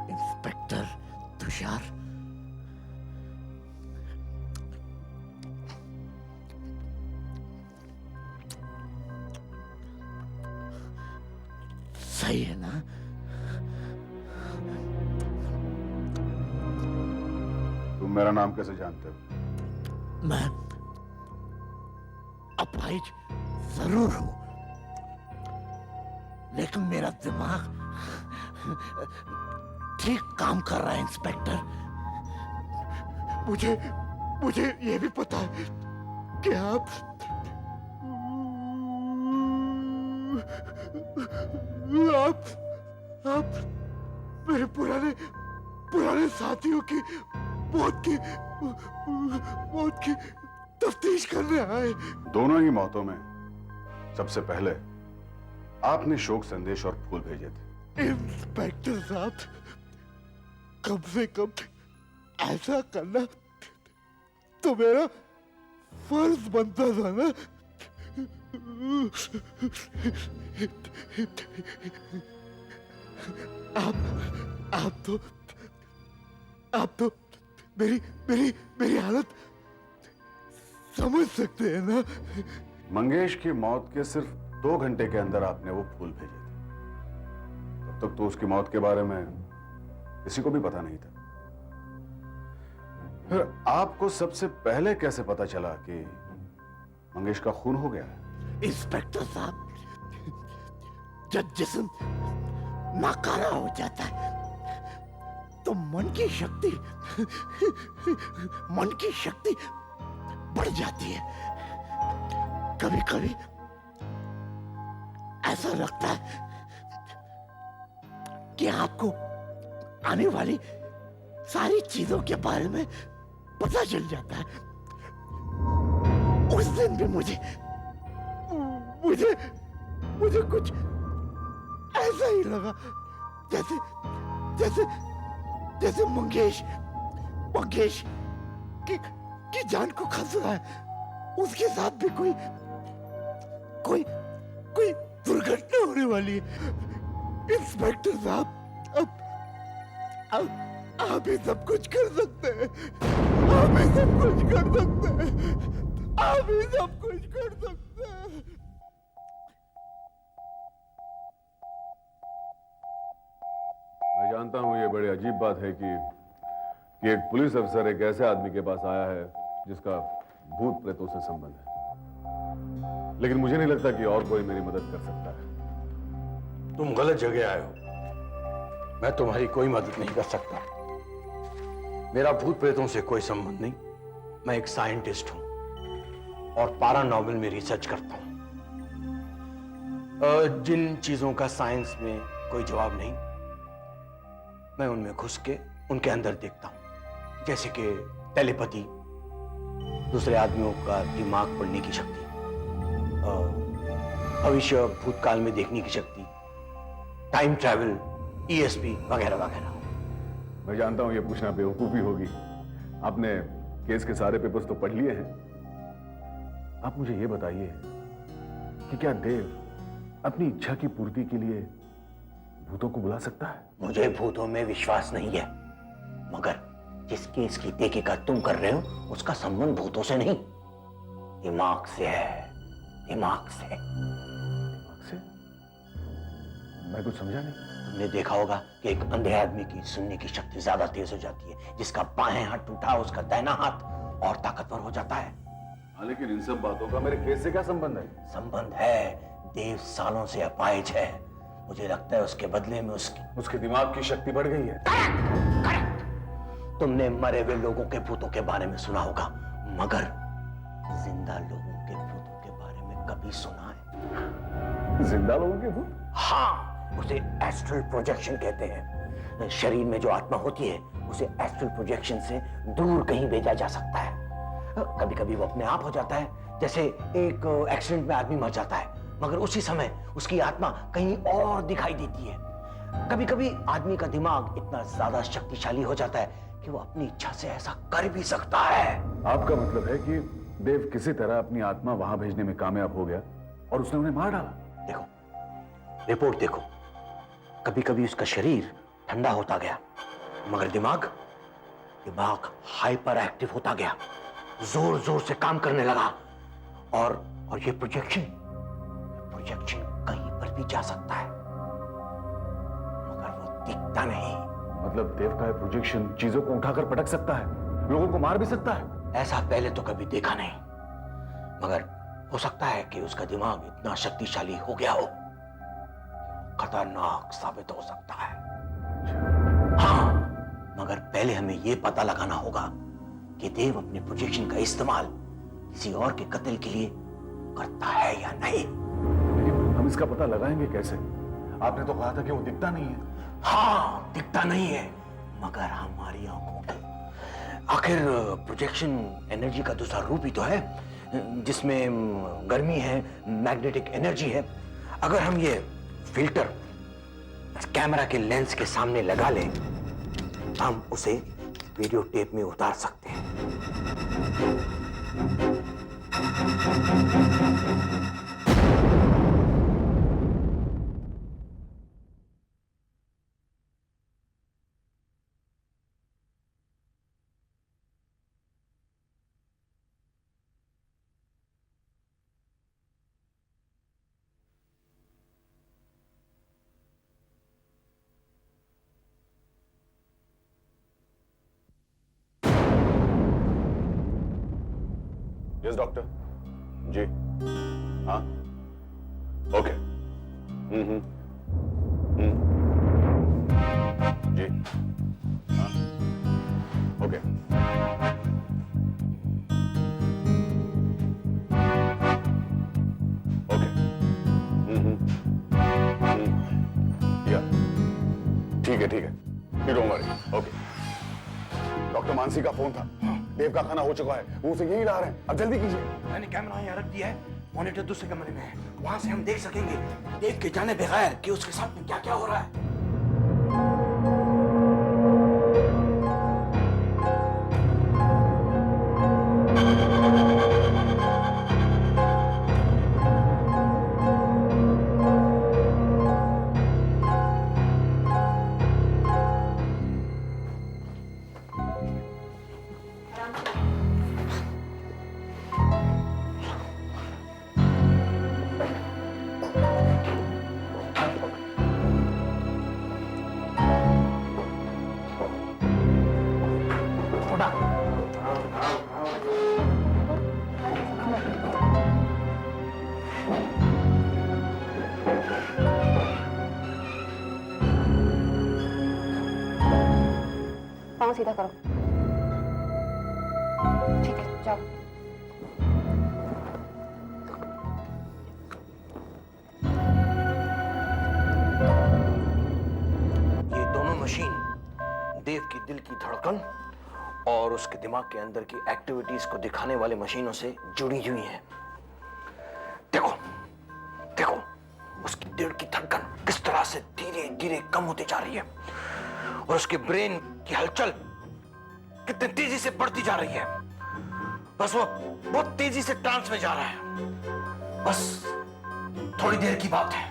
Inspector Tushar, सही है ना? तुम मेरा नाम कैसे जानते हो? मैं अपाहिज जरूर हूं, लेकिन मेरा दिमाग ठीक काम कर रहा है इंस्पेक्टर। मुझे मुझे ये भी पता है कि आप मेरे पुराने पुराने साथियों की मौत की तफ्तीश करने आए। दोनों ही मौतों में सबसे पहले आपने शोक संदेश और फूल भेजे थे। इंस्पेक्टर साहब, कम से कम ऐसा करना तो मेरा फर्ज बनता था ना। आप तो मेरी मेरी मेरी हालत समझ सकते हैं ना। मंगेश की मौत के सिर्फ 2 घंटे के अंदर आपने वो फूल भेजे थे। तब तक तो उसकी मौत के बारे में किसी को भी पता नहीं था। फिर आपको सबसे पहले कैसे पता चला कि मंगेश का खून हो गया है? इंस्पेक्टर साहब, जब जिस्म नाकारा हो जाता है तो मन की शक्ति बढ़ जाती है। कभी कभी ऐसा लगता है कि आपको आने वाली सारी चीजों के बारे में पता चल जाता है। उस दिन भी मुझे कुछ ऐसा ही लगा जैसे मंगेश की जान को खतरा है। उसके साथ भी कोई दुर्घटना होने वाली है। इंस्पेक्टर साहब, आप ही सब कुछ कर सकते हैं। आप ही सब कुछ कर सकते हैं। आप ही सब कुछ कर सकते हैं। मैं जानता हूं ये बड़ी अजीब बात है कि एक पुलिस अफसर एक ऐसे आदमी के पास आया है जिसका भूत प्रेतों से संबंध है, लेकिन मुझे नहीं लगता कि और कोई मेरी मदद कर सकता है। तुम गलत जगह आए हो। मैं तुम्हारी कोई मदद नहीं कर सकता। मेरा भूत प्रेतों से कोई संबंध नहीं। मैं एक साइंटिस्ट हूं और पैरानॉर्मल में रिसर्च करता हूं। जिन चीजों का साइंस में कोई जवाब नहीं, मैं उनमें घुस के उनके अंदर देखता हूं। जैसे कि टेलीपैथी, दूसरे आदमियों का दिमाग पढ़ने की शक्ति, भविष्य भूतकाल में देखने की शक्ति, टाइम ट्रैवल, ESP वगैरह वगैरह। मैं जानता हूं ये पूछना बेवकूफी होगी। आपने केस के सारे पेपर्स तो पढ़ लिए हैं। आप मुझे ये बताइए कि क्या देव अपनी इच्छा की पूर्ति के लिए भूतों को बुला सकता है? मुझे भूतों में विश्वास नहीं है, मगर जिस केस की तहकीकात तुम कर रहे हो उसका संबंध भूतों से नहीं, दिमाग से है। दिमाग से। दिमाग से? मैं कुछ समझा नहीं। तुमने देखा होगा कि एक अंधे आदमी की सुनने की शक्ति ज्यादा तेज हो जाती है। जिसका बाएं हाथ टूटा उसका दाहिना हाथ और ताकतवर हो जाता है। हाँ, लेकिन इन सब बातों का मेरे केस से क्या संबंध है? संबंध है। देव सालों से अपाहिज है। मुझे लगता है उसके बदले में उसके दिमाग की शक्ति बढ़ गई है। करेक्ट। तुमने मरे हुए लोगों के भूतों के बारे में सुना होगा, मगर जिंदा लोगों के भूतों के बारे में कभी सुना है? जिंदा लोगों के भूत? हाँ, उसे एस्ट्रल प्रोजेक्शन कहते हैं। शरीर में जो आत्मा होती है उसे एस्ट्रल प्रोजेक्शन से दूर कहीं भेजा जा सकता है। कभी कभी वो अपने आप हो जाता है, जैसे एक एक्सीडेंट में आदमी मर जाता है मगर उसी समय उसकी आत्मा कहीं और दिखाई देती है। कभी कभी आदमी का दिमाग इतना ज्यादा शक्तिशाली हो जाता है कि वो अपनी इच्छा से ऐसा कर भी सकता है। आपका मतलब है कि देव किसी तरह अपनी आत्मा वहां भेजने में कामयाब हो गया और उसने उन्हें मार डाला। देखो, रिपोर्ट देखो, कभी कभी उसका शरीर ठंडा होता गया मगर दिमाग हाइपर एक्टिव होता गया, जोर जोर से काम करने लगा। और ये प्रोजेक्शन कहीं पर भी जा सकता है मगर वो दिखता नहीं। मतलब देव का प्रोजेक्शन चीजों को उठाकर पटक सकता है, लोगों को मार भी सकता है। ऐसा पहले तो कभी देखा नहीं मगर हो सकता है कि उसका दिमाग इतना शक्तिशाली हो गया हो, खतरनाक साबित हो सकता है। हाँ, मगर पहले हमें यह पता लगाना होगा कि देव अपने प्रोजेक्शन का इस्तेमाल किसी और के कत्ल के लिए करता है या नहीं। लेकिन हम इसका पता लगाएंगे कैसे? आपने तो कहा था कि वो दिखता नहीं है। हाँ, दिखता नहीं है मगर हमारी आंखों को। आखिर प्रोजेक्शन एनर्जी का दूसरा रूप ही तो है जिसमें गर्मी है, मैग्नेटिक एनर्जी है। अगर हम ये फिल्टर कैमरा के लेंस के सामने लगा लें हम उसे वीडियो टेप में उतार सकते हैं। यस डॉक्टर जी। हाँ ओके। जी हाँ ओके। ओके। या ठीक है you don't worry. Okay. Doctor Mansi का फोन था, देव का खाना हो चुका है, वो उसे यही ला रहे हैं, अब जल्दी कीजिए। मैंने कैमरा यहाँ रख दिया है, मॉनिटर दूसरे कमरे में है, वहां से हम देख सकेंगे देव के जाने बगैर कि उसके साथ में क्या क्या हो रहा है। पाँव सीधा करो। ठीक है, जाओ। ये दोनों मशीन देव की दिल की धड़कन और उसके दिमाग के अंदर की एक्टिविटीज को दिखाने वाले मशीनों से जुड़ी हुई हैं। देखो देखो उसकी दिल की धड़कन किस तरह से धीरे धीरे कम होती जा रही है और उसके ब्रेन की हलचल कितनी तेजी से बढ़ती जा रही है। बस वो बहुत तेजी से ट्रांस में जा रहा है। बस थोड़ी देर की बात है।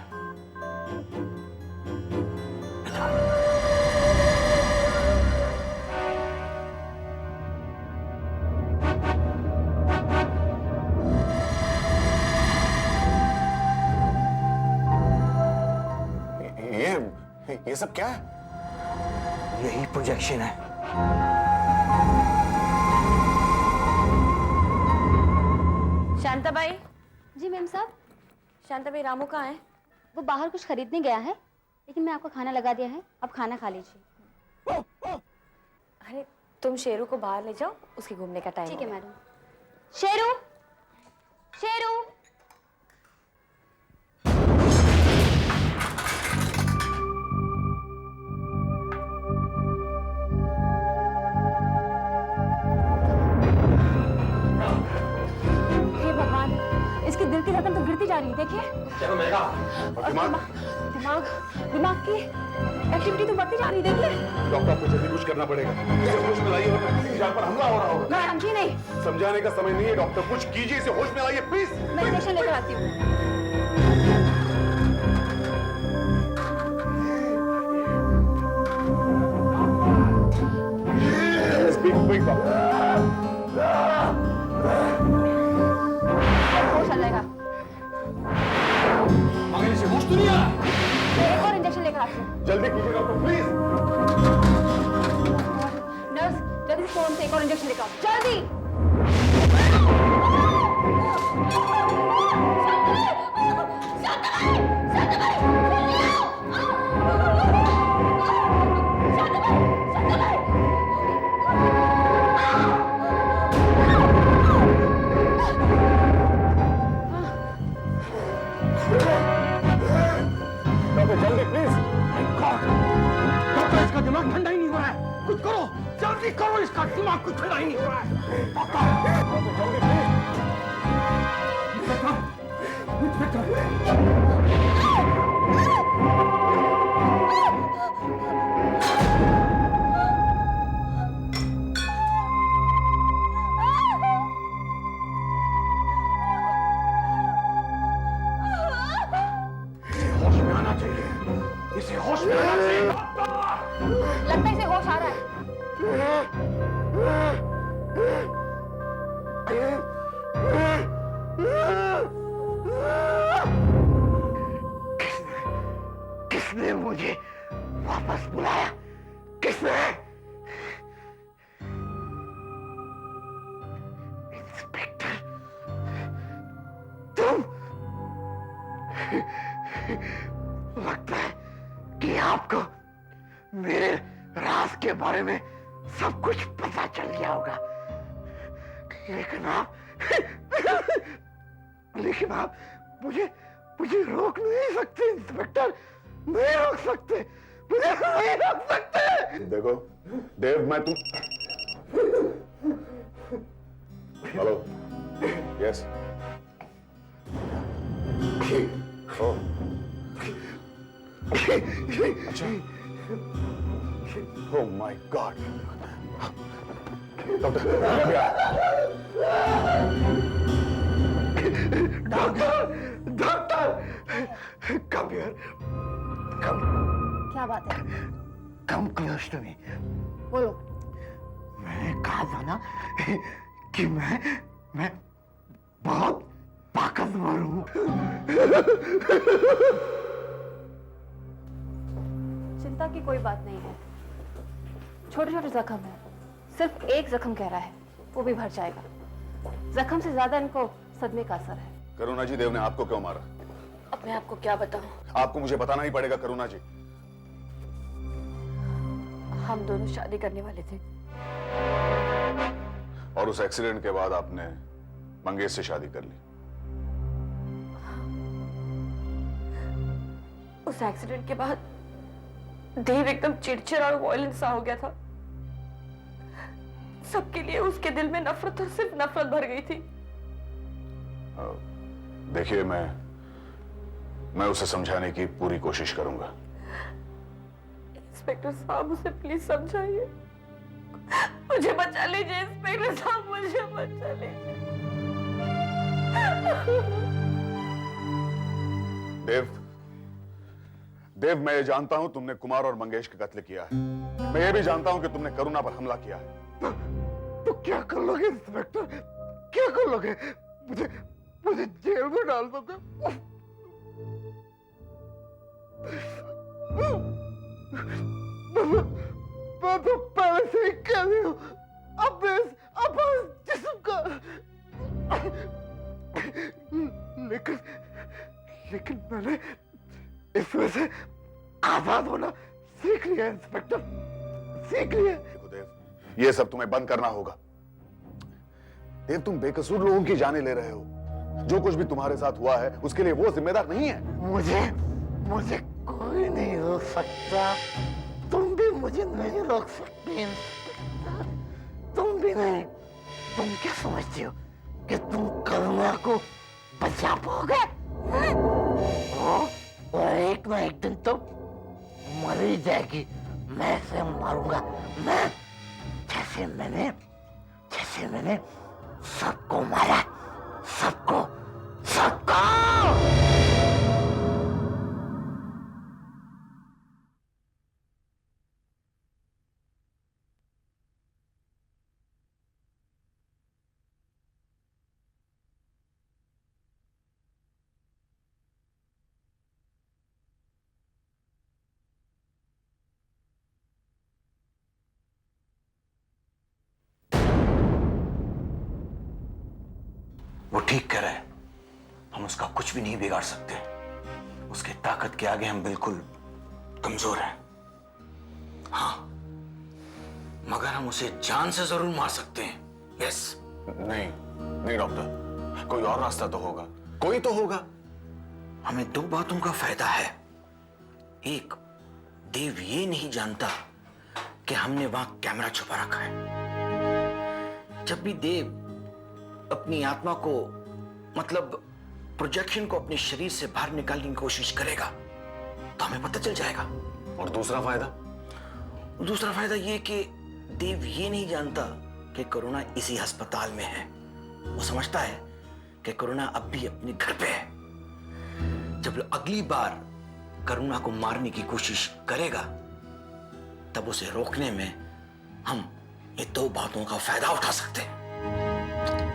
ये सब क्या है? यही प्रोजेक्शन है। शांताबाई। जी मैम साहब। शांताबाई, रामू कहाँ है? वो बाहर कुछ खरीदने गया है लेकिन मैं आपको खाना लगा दिया है, अब खाना खा लीजिए। अरे तुम शेरू को बाहर ले जाओ, उसके घूमने का टाइम ठीक है मैडम। शेरू, शेरू। दिल की धड़कन तो गिरती जा रही है, देखिए। चलो मेघा। और दिमाग? दिमाग की एक्टिविटी तो बढ़ती जा रही है, देखिए। डॉक्टर को जल्दी कुछ करना पड़ेगा। इसे होश में लाइए, वरना किसी की जान पर हमला हो रहा होगा। मैडम जी नहीं, समझाने का समय नहीं है डॉक्टर, कुछ कीजिए, इसे होश में लाइए प्लीज। मैं इंजेक्शन लेकर आती हूँ। Big doctor. होश आ जाएगा। मगर इसे होश तो नहीं आ रहा। मैं एक और इंजेक्शन लेकर आती हूँ। जल्दी कीजिए डॉक्टर प्लीज। नर्स, जल्दी से फोन से एक और इंजेक्शन लेकर आओ, जल्दी। जल्दी प्लीज। डॉक्टर, इसका दिमाग ठंडा ही नहीं हो रहा है। कुछ करो, जल्दी करो, इसका दिमाग कुछ ठंडा ही नहीं हो रहा है। डॉक्टर, जल्दी प्लीज। होश में आना चाहिए, इसे होश में आना चाहिए। लगता है इसे होश आ रहा है। किसने मुझे वापस बुलाया? किसने? इंस्पेक्टर, तुम? लगता है कि आपको मेरे राज के बारे में सब कुछ पता चल गया होगा, लेकिन आप मुझे रोक नहीं सकते इंस्पेक्टर, नहीं रोक सकते, मुझे नहीं रोक सकते। देखो देव, मैं तुम हेलो, यस, अच्छा, oh my God, doctor doctor, come here, come, क्या बात है? Come close to me. बोलो। मैंने कहा था ना कि मैं बहुत ताकतवर हूँ। चिंता की कोई बात नहीं है, छोटे छोटे जख्म है, सिर्फ एक जख्म कह रहा है, वो भी भर जाएगा। जख्म से ज्यादा इनको सदमे का असर है। करुणा जी, देव ने आपको क्यों मारा? अब मैं आपको क्या बताऊं? आपको मुझे बताना ही पड़ेगा करुणा जी। हम दोनों शादी करने वाले थे, और उस एक्सीडेंट के बाद आपने मंगेश से शादी कर ली। उस एक्सीडेंट के बाद देव एकदम चिड़चिड़ा और वायलेंट सा हो गया था। सबके लिए उसके दिल में नफरत और सिर्फ नफरत भर गई थी। देखिए, मैं उसे समझाने की पूरी कोशिश करूंगा। इंस्पेक्टर साहब, उसे प्लीज समझाइए, मुझे बचा लीजिए। इंस्पेक्टर साहब, मुझे बचा लीजिए। देव, मैं ये जानता हूं तुमने कुमार और मंगेश का कत्ल किया है। मैं ये भी जानता हूं कि तुमने करुणा पर हमला किया है। तो क्या कर लोगे इंस्पेक्टर, क्या कर लोगे? मुझे जेल में डाल दोगे? मैं तो पहले से ही कह रही हूँ अपने जिस्म का, लेकिन मैंने इसमें से आजाद होना सीख लिया इंस्पेक्टर, सीख लिया। देखो देव, ये सब तुम्हें बंद करना होगा। देव, तुम बेकसूर लोगों की जानें ले रहे हो। जो कुछ भी तुम्हारे साथ हुआ है उसके लिए वो जिम्मेदार नहीं है। मुझे कोई नहीं रोक सकता, तुम भी मुझे नहीं रोक सकते इंस्पेक्टर, तुम भी नहीं। तुम क्या समझते हो कि तुम करुणा को पंजाब हो गए। और एक ना एक दिन तो मर ही जाएगी। मैं इसे मारूंगा, मैं जैसे मैंने सबको मारा, सबको। वो ठीक कह रहा है, हम उसका कुछ भी नहीं बिगाड़ सकते। उसकी ताकत के आगे हम बिल्कुल कमजोर हैं। हाँ, मगर हम उसे जान से जरूर मार सकते हैं। यस। नहीं डॉक्टर, कोई और रास्ता तो होगा, कोई तो होगा। हमें दो बातों का फायदा है। एक, देव ये नहीं जानता कि हमने वहां कैमरा छुपा रखा है। जब भी देव अपनी आत्मा को, मतलब प्रोजेक्शन को अपने शरीर से बाहर निकालने की कोशिश करेगा तो हमें पता चल जाएगा। और दूसरा फायदा? दूसरा फायदा ये कि देव ये नहीं जानता कि करुणा इसी अस्पताल में है। वो समझता है कि करुणा अब भी अपने घर पे है। जब अगली बार करुणा को मारने की कोशिश करेगा तब उसे रोकने में हम ये दो बातों का फायदा उठा सकते हैं।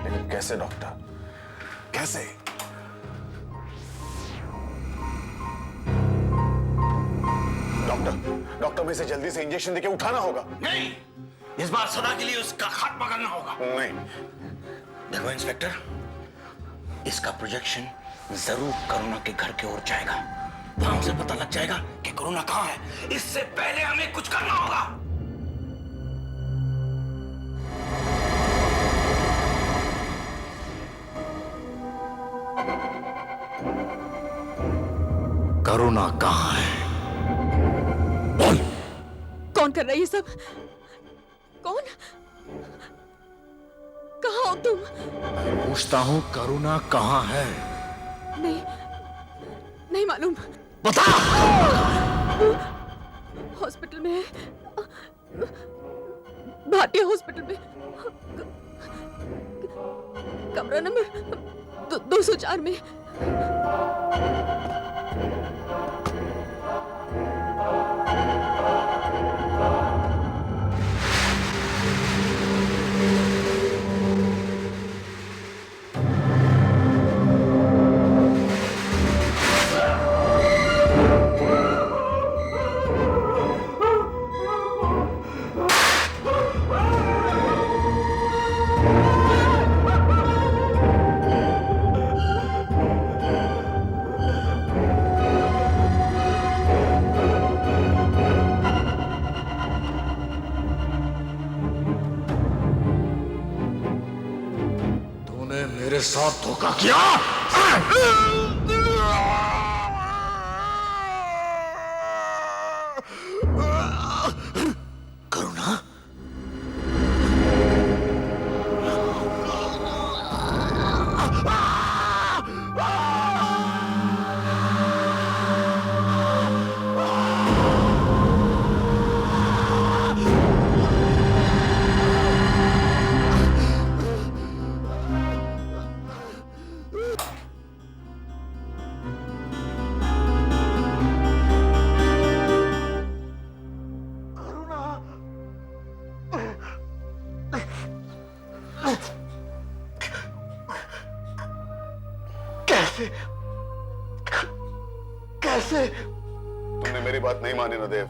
लेकिन कैसे डॉक्टर, कैसे? डॉक्टर, इसे जल्दी से इंजेक्शन देके उठाना होगा। नहीं, इस बार सदा के लिए उसका खात्मा करना होगा। नहीं। देखो इंस्पेक्टर, इसका प्रोजेक्शन जरूर करुणा के घर की ओर जाएगा। वहां उसे पता लग जाएगा कि करुणा कहां है। इससे पहले हमें कुछ करना होगा। करुणा कहाँ है? कौन कर रहा है ये सब? कौन? कहाँ हो तुम? पूछता हूँ करुणा कहाँ है? नहीं मालूम। बता। हॉस्पिटल में है, भाटिया हॉस्पिटल में, कमरा नंबर 204 में। मेरे साथ धोखा किया। करुणा, कैसे? तुमने मेरी बात नहीं मानी ना देव।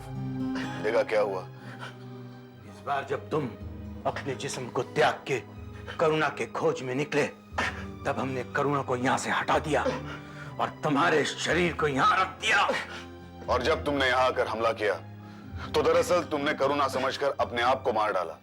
देखा क्या हुआ? इस बार जब तुम अपने जिस्म को त्याग के करुणा के खोज में निकले तब हमने करुणा को यहाँ से हटा दिया और तुम्हारे शरीर को यहाँ रख दिया। और जब तुमने यहाँ आकर हमला किया तो दरअसल तुमने करुणा समझकर अपने आप को मार डाला।